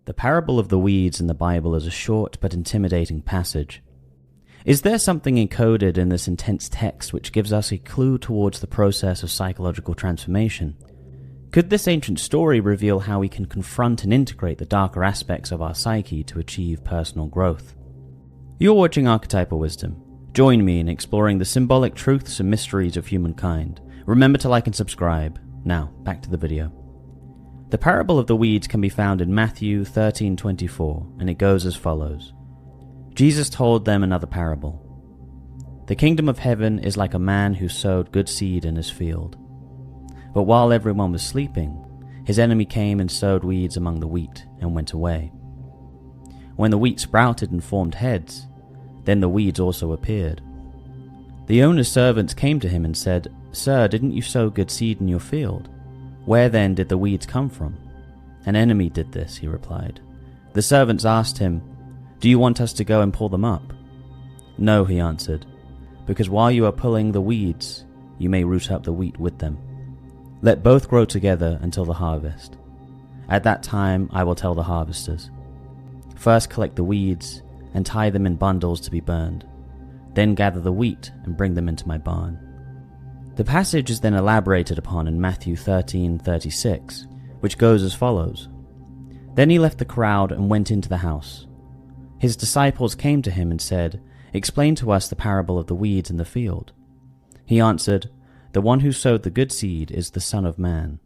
The parable of the weeds in the Bible is a short but intimidating passage. Is there something encoded in this intense text which gives us a clue towards the process of psychological transformation? Could this ancient story reveal how we can confront and integrate the darker aspects of our psyche to achieve personal growth? You're watching Archetypal Wisdom. Join me in exploring the symbolic truths and mysteries of humankind. Remember to like and subscribe. Now, back to the video. The parable of the weeds can be found in Matthew 13:24, and it goes as follows. Jesus told them another parable. The kingdom of heaven is like a man who sowed good seed in his field. But while everyone was sleeping, his enemy came and sowed weeds among the wheat and went away. When the wheat sprouted and formed heads, then the weeds also appeared. The owner's servants came to him and said, "Sir, didn't you sow good seed in your field? Where then did the weeds come from?" "An enemy did this," he replied. The servants asked him, "Do you want us to go and pull them up?" "No," he answered, "because while you are pulling the weeds, you may root up the wheat with them. Let both grow together until the harvest. At that time I will tell the harvesters, first collect the weeds and tie them in bundles to be burned. Then gather the wheat and bring them into my barn." The passage is then elaborated upon in Matthew 13:36, which goes as follows. Then he left the crowd and went into the house. His disciples came to him and said, "Explain to us the parable of the weeds in the field." He answered, "The one who sowed the good seed is the Son of Man.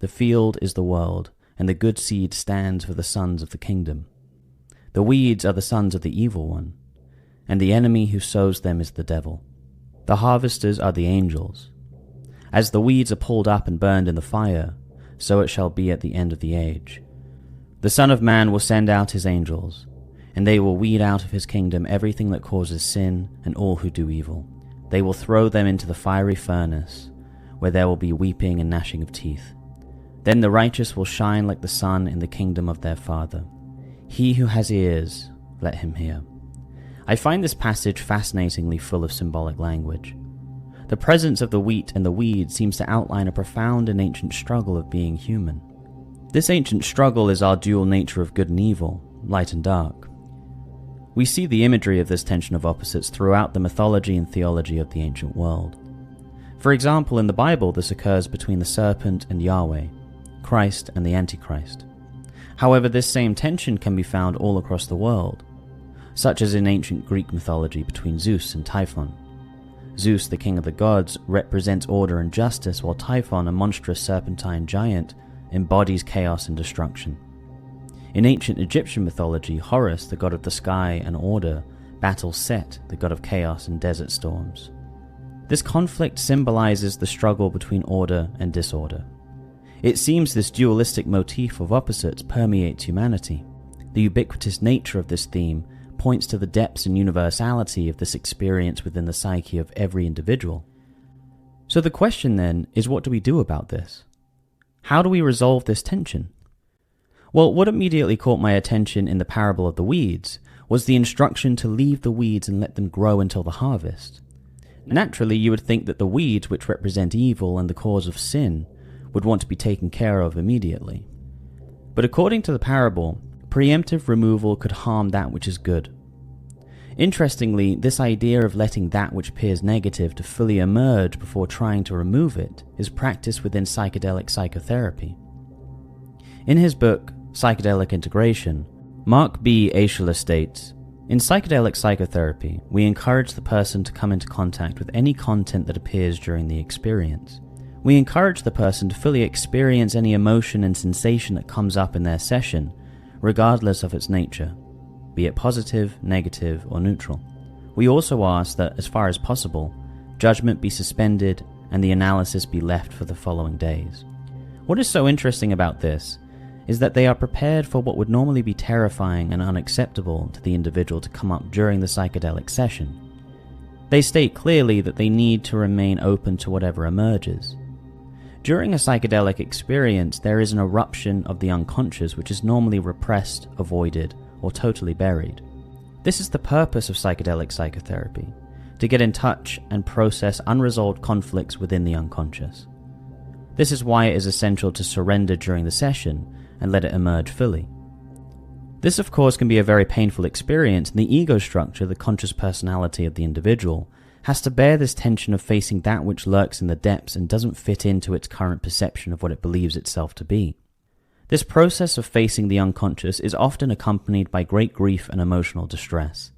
The field is the world, and the good seed stands for the sons of the kingdom. The weeds are the sons of the evil one, and the enemy who sows them is the devil. The harvesters are the angels. As the weeds are pulled up and burned in the fire, so it shall be at the end of the age. The Son of Man will send out his angels, and they will weed out of his kingdom everything that causes sin and all who do evil. They will throw them into the fiery furnace, where there will be weeping and gnashing of teeth. Then the righteous will shine like the sun in the kingdom of their Father. He who has ears, let him hear." I find this passage fascinatingly full of symbolic language. The presence of the wheat and the weed seems to outline a profound and ancient struggle of being human. This ancient struggle is our dual nature of good and evil, light and dark. We see the imagery of this tension of opposites throughout the mythology and theology of the ancient world. For example, in the Bible, this occurs between the serpent and Yahweh, Christ and the Antichrist. However, this same tension can be found all across the world, such as in ancient Greek mythology between Zeus and Typhon. Zeus, the king of the gods, represents order and justice, while Typhon, a monstrous serpentine giant, embodies chaos and destruction. In ancient Egyptian mythology, Horus, the god of the sky and order, battles Set, the god of chaos and desert storms. This conflict symbolizes the struggle between order and disorder. It seems this dualistic motif of opposites permeates humanity. The ubiquitous nature of this theme points to the depths and universality of this experience within the psyche of every individual. So the question then is, what do we do about this? How do we resolve this tension? Well, what immediately caught my attention in the parable of the weeds was the instruction to leave the weeds and let them grow until the harvest. Naturally, you would think that the weeds, which represent evil and the cause of sin, would want to be taken care of immediately. But according to the parable, preemptive removal could harm that which is good. Interestingly, this idea of letting that which appears negative to fully emerge before trying to remove it is practiced within psychedelic psychotherapy. In his book, Psychedelic Integration, Marc B. Aixalà states, "In psychedelic psychotherapy, we encourage the person to come into contact with any content that appears during the experience. We encourage the person to fully experience any emotion and sensation that comes up in their session, regardless of its nature, be it positive, negative, or neutral. We also ask that, as far as possible, judgment be suspended and the analysis be left for the following days." What is so interesting about this is that they are prepared for what would normally be terrifying and unacceptable to the individual to come up during the psychedelic session. They state clearly that they need to remain open to whatever emerges. During a psychedelic experience, there is an eruption of the unconscious which is normally repressed, avoided, or totally buried. This is the purpose of psychedelic psychotherapy, to get in touch and process unresolved conflicts within the unconscious. This is why it is essential to surrender during the session and let it emerge fully. This, of course, can be a very painful experience, and the ego structure, the conscious personality of the individual, has to bear this tension of facing that which lurks in the depths and doesn't fit into its current perception of what it believes itself to be. This process of facing the unconscious is often accompanied by great grief and emotional distress.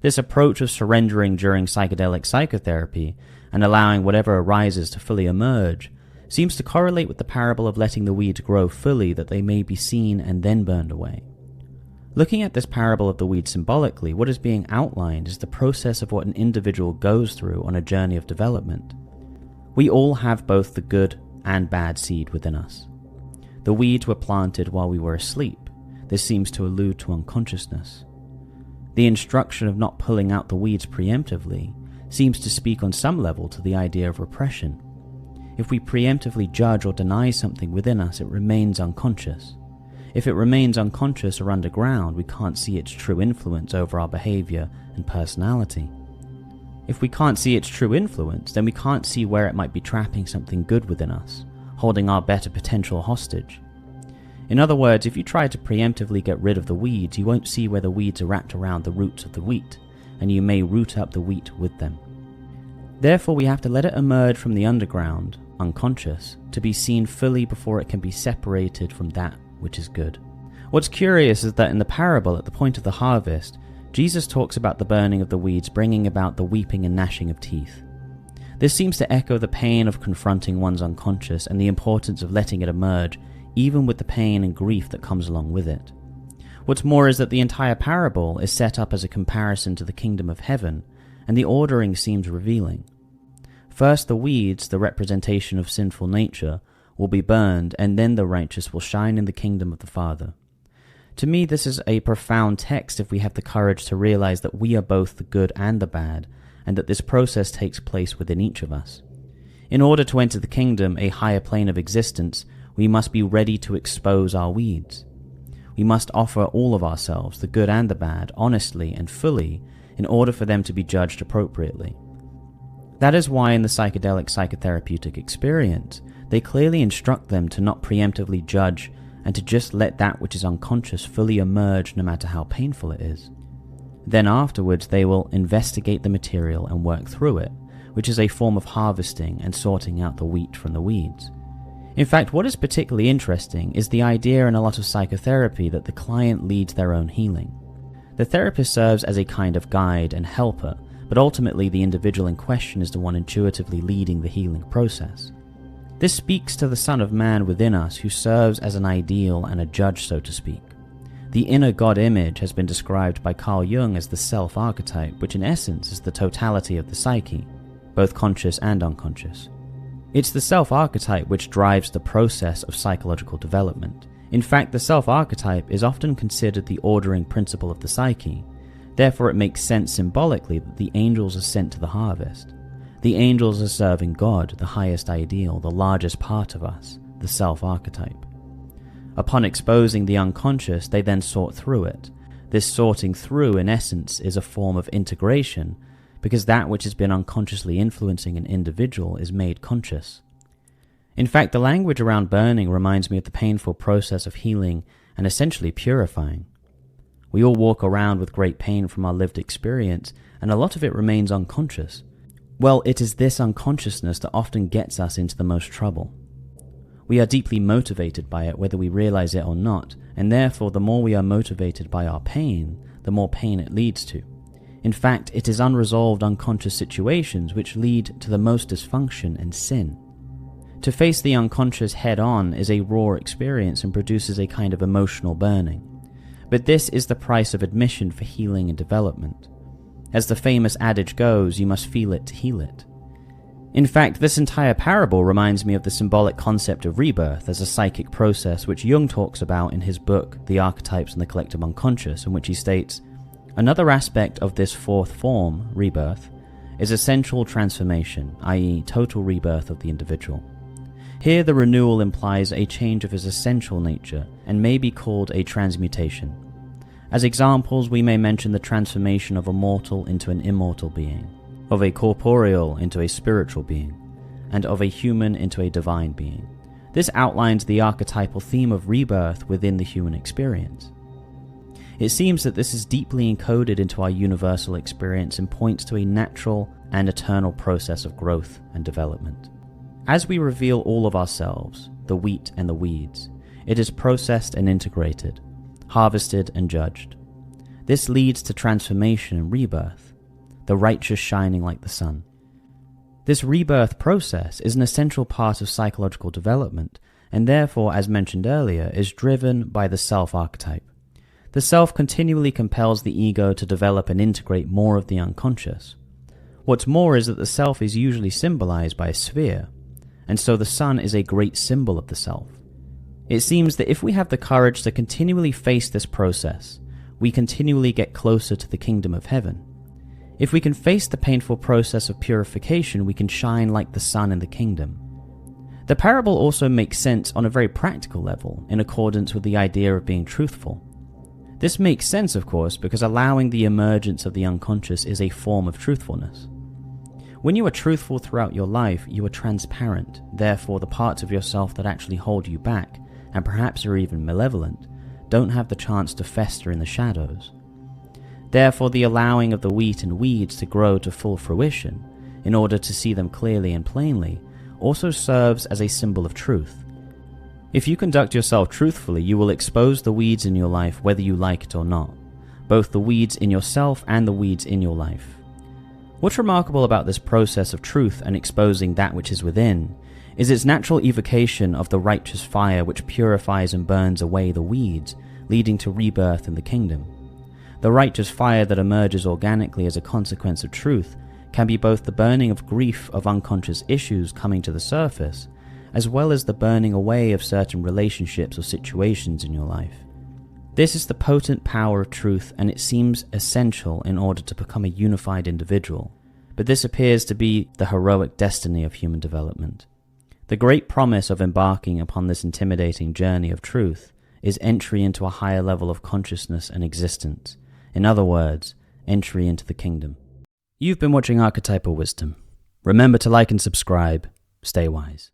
This approach of surrendering during psychedelic psychotherapy and allowing whatever arises to fully emerge seems to correlate with the parable of letting the weeds grow fully that they may be seen and then burned away. Looking at this parable of the weed symbolically, what is being outlined is the process of what an individual goes through on a journey of development. We all have both the good and bad seed within us. The weeds were planted while we were asleep. This seems to allude to unconsciousness. The instruction of not pulling out the weeds preemptively seems to speak on some level to the idea of repression. If we preemptively judge or deny something within us, it remains unconscious. If it remains unconscious or underground, we can't see its true influence over our behavior and personality. If we can't see its true influence, then we can't see where it might be trapping something good within us, holding our better potential hostage. In other words, if you try to preemptively get rid of the weeds, you won't see where the weeds are wrapped around the roots of the wheat, and you may root up the wheat with them. Therefore, we have to let it emerge from the underground, unconscious, to be seen fully before it can be separated from that which is good. What's curious is that in the parable, at the point of the harvest, Jesus talks about the burning of the weeds bringing about the weeping and gnashing of teeth. This seems to echo the pain of confronting one's unconscious and the importance of letting it emerge, even with the pain and grief that comes along with it. What's more is that the entire parable is set up as a comparison to the kingdom of heaven, and the ordering seems revealing. First, the weeds, the representation of sinful nature, will be burned, and then the righteous will shine in the kingdom of the Father. To me, this is a profound text if we have the courage to realize that we are both the good and the bad, and that this process takes place within each of us. In order to enter the kingdom, a higher plane of existence, we must be ready to expose our weeds. We must offer all of ourselves, the good and the bad, honestly and fully, in order for them to be judged appropriately. That is why in the psychedelic psychotherapeutic experience, they clearly instruct them to not preemptively judge and to just let that which is unconscious fully emerge no matter how painful it is. Then afterwards they will investigate the material and work through it, which is a form of harvesting and sorting out the wheat from the weeds. In fact, what is particularly interesting is the idea in a lot of psychotherapy that the client leads their own healing. The therapist serves as a kind of guide and helper, but ultimately the individual in question is the one intuitively leading the healing process. This speaks to the Son of Man within us who serves as an ideal and a judge, so to speak. The inner God image has been described by Carl Jung as the self-archetype, which in essence is the totality of the psyche, both conscious and unconscious. It's the self-archetype which drives the process of psychological development. In fact, the self-archetype is often considered the ordering principle of the psyche. Therefore, it makes sense symbolically that the angels are sent to the harvest. The angels are serving God, the highest ideal, the largest part of us, the self-archetype. Upon exposing the unconscious, they then sort through it. This sorting through, in essence, is a form of integration, because that which has been unconsciously influencing an individual is made conscious. In fact, the language around burning reminds me of the painful process of healing and essentially purifying. We all walk around with great pain from our lived experience, and a lot of it remains unconscious. Well, it is this unconsciousness that often gets us into the most trouble. We are deeply motivated by it whether we realize it or not, and therefore the more we are motivated by our pain, the more pain it leads to. In fact, it is unresolved unconscious situations which lead to the most dysfunction and sin. To face the unconscious head-on is a raw experience and produces a kind of emotional burning. But this is the price of admission for healing and development. As the famous adage goes, you must feel it to heal it. In fact, this entire parable reminds me of the symbolic concept of rebirth as a psychic process which Jung talks about in his book, The Archetypes and the Collective Unconscious, in which he states, "Another aspect of this fourth form, rebirth, is essential transformation, i.e. total rebirth of the individual. Here the renewal implies a change of his essential nature and may be called a transmutation. As examples, we may mention the transformation of a mortal into an immortal being, of a corporeal into a spiritual being, and of a human into a divine being. This outlines the archetypal theme of rebirth within the human experience. It seems that this is deeply encoded into our universal experience and points to a natural and eternal process of growth and development. As we reveal all of ourselves, the wheat and the weeds, it is processed and integrated, harvested and judged. This leads to transformation and rebirth, the righteous shining like the sun. This rebirth process is an essential part of psychological development, and therefore, as mentioned earlier, is driven by the self archetype. The self continually compels the ego to develop and integrate more of the unconscious. What's more is that the self is usually symbolized by a sphere, and so the sun is a great symbol of the self. It seems that if we have the courage to continually face this process, we continually get closer to the kingdom of heaven. If we can face the painful process of purification, we can shine like the sun in the kingdom. The parable also makes sense on a very practical level, in accordance with the idea of being truthful. This makes sense, of course, because allowing the emergence of the unconscious is a form of truthfulness. When you are truthful throughout your life, you are transparent. Therefore, the parts of yourself that actually hold you back, and perhaps are even malevolent, don't have the chance to fester in the shadows. Therefore, the allowing of the wheat and weeds to grow to full fruition, in order to see them clearly and plainly, also serves as a symbol of truth. If you conduct yourself truthfully, you will expose the weeds in your life whether you like it or not, both the weeds in yourself and the weeds in your life. What's remarkable about this process of truth and exposing that which is within is its natural evocation of the righteous fire which purifies and burns away the weeds, leading to rebirth in the kingdom. The righteous fire that emerges organically as a consequence of truth can be both the burning of grief of unconscious issues coming to the surface, as well as the burning away of certain relationships or situations in your life. This is the potent power of truth, and it seems essential in order to become a unified individual. But this appears to be the heroic destiny of human development. The great promise of embarking upon this intimidating journey of truth is entry into a higher level of consciousness and existence. In other words, entry into the kingdom. You've been watching Archetypal Wisdom. Remember to like and subscribe. Stay wise.